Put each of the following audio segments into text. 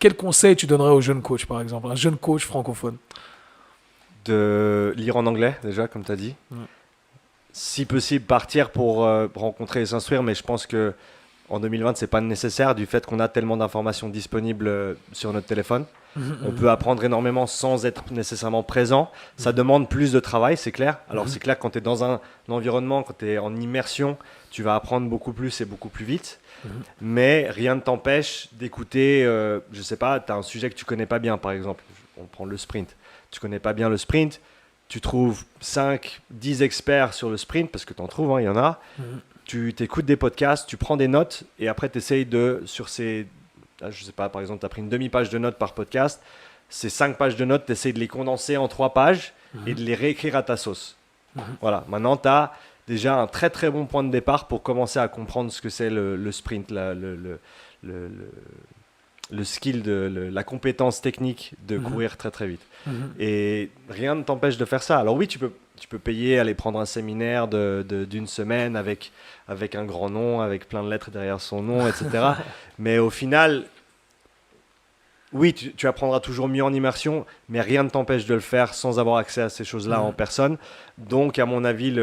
Quel conseil tu donnerais aux jeunes coachs, par exemple, un jeune coach francophone? De lire en anglais, déjà, comme tu as dit. Ouais. Si possible, partir pour rencontrer et s'instruire, mais je pense que en 2020, c'est pas nécessaire du fait qu'on a tellement d'informations disponibles sur notre téléphone. On peut apprendre énormément sans être nécessairement présent. Ça demande plus de travail, c'est clair. Alors c'est clair, quand tu es dans un environnement, quand tu es en immersion, tu vas apprendre beaucoup plus et beaucoup plus vite. Mais rien ne t'empêche d'écouter, je sais pas, tu as un sujet que tu connais pas bien, par exemple. On prend le sprint. Tu connais pas bien le sprint, tu trouves 5, 10 experts sur le sprint, parce que tu en trouves, hein, il y en a. Tu t'écoutes des podcasts, tu prends des notes, et après tu essayes de, sur ces, je sais pas, par exemple, tu as pris une demi-page de notes par podcast, ces 5 pages de notes, tu essayes de les condenser en 3 pages et de les réécrire à ta sauce. Voilà, maintenant tu as déjà un très très bon point de départ pour commencer à comprendre ce que c'est le sprint, le, le skill, la compétence technique de courir très très vite. Et rien ne t'empêche de faire ça. Alors oui, tu peux payer, aller prendre un séminaire d'une semaine avec un grand nom, avec plein de lettres derrière son nom, etc. Mais au final, oui, tu apprendras toujours mieux en immersion, mais rien ne t'empêche de le faire sans avoir accès à ces choses-là en personne. Donc, à mon avis,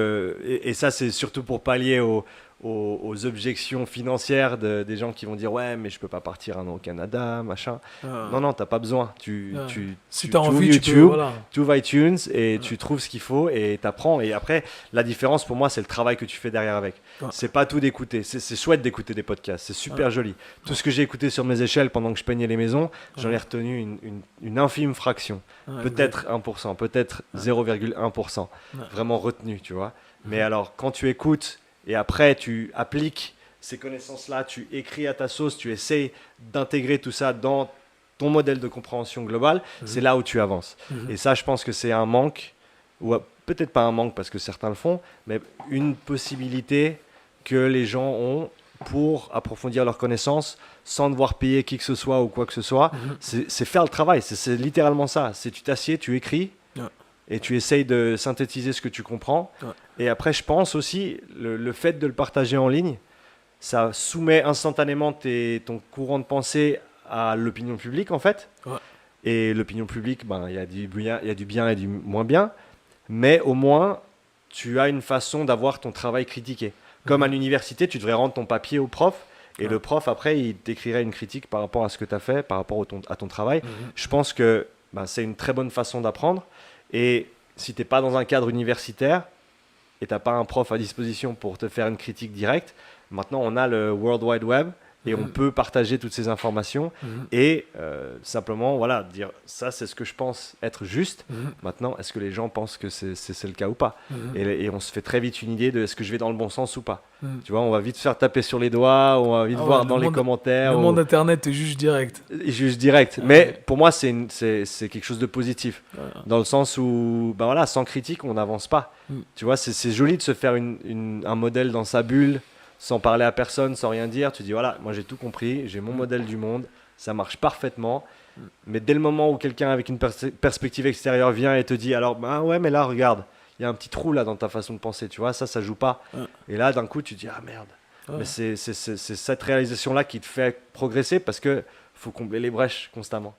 et ça, c'est surtout pour pallier aux objections financières des gens qui vont dire ouais, mais je peux pas partir un an au Canada, machin. Non, t'as pas besoin. Si tu as ouvres envie, YouTube, tu peux. Voilà. tu ouvres iTunes et tu trouves ce qu'il faut et t'apprends. Et après, la différence pour moi, c'est le travail que tu fais derrière avec. C'est pas tout d'écouter. C'est chouette d'écouter des podcasts. C'est super joli. Tout ce que j'ai écouté sur mes échelles pendant que je peignais les maisons, j'en ai retenu une infime fraction. Peut-être 1%, peut-être 0,1%. Vraiment retenu, tu vois. Mais alors, quand tu écoutes et après tu appliques ces connaissances-là, tu écris à ta sauce, tu essayes d'intégrer tout ça dans ton modèle de compréhension globale, c'est là où tu avances. Et ça, je pense que c'est un manque, ou peut-être pas un manque parce que certains le font, mais une possibilité que les gens ont pour approfondir leurs connaissances sans devoir payer qui que ce soit ou quoi que ce soit. C'est faire le travail, c'est littéralement ça. C'est tu t'assieds, tu écris, et tu essayes de synthétiser ce que tu comprends. Et après, je pense aussi, le fait de le partager en ligne, ça soumet instantanément ton courant de pensée à l'opinion publique, en fait. Et l'opinion publique, il y a du bien et du moins bien. Mais au moins, tu as une façon d'avoir ton travail critiqué. Comme à l'université, tu devrais rendre ton papier au prof. Et le prof, après, il t'écrirait une critique par rapport à ce que tu as fait, par rapport à ton travail. Je pense que c'est une très bonne façon d'apprendre. Et si tu n'es pas dans un cadre universitaire et tu n'as pas un prof à disposition pour te faire une critique directe, maintenant on a le World Wide Web et on peut partager toutes ces informations et simplement voilà, dire ça c'est ce que je pense être juste. Maintenant, est-ce que les gens pensent que c'est le cas ou pas et on se fait très vite une idée de est-ce que je vais dans le bon sens ou pas. Tu vois, on va vite se faire taper sur les doigts, on va vite voir dans les commentaires. Le monde internet est juge direct. Juge direct. Mais pour moi, c'est quelque chose de positif. Dans le sens où, voilà, sans critique, on n'avance pas. Tu vois, c'est joli de se faire un modèle dans sa bulle, sans parler à personne, sans rien dire. Tu dis, voilà, moi j'ai tout compris, j'ai mon modèle du monde, ça marche parfaitement. Mais dès le moment où quelqu'un avec une perspective extérieure vient et te dit, alors, ouais, mais là, regarde, il y a un petit trou là dans ta façon de penser, tu vois, ça joue pas. Et là, d'un coup, tu te dis, ah merde. Mais c'est cette réalisation-là qui te fait progresser parce qu'il faut combler les brèches constamment.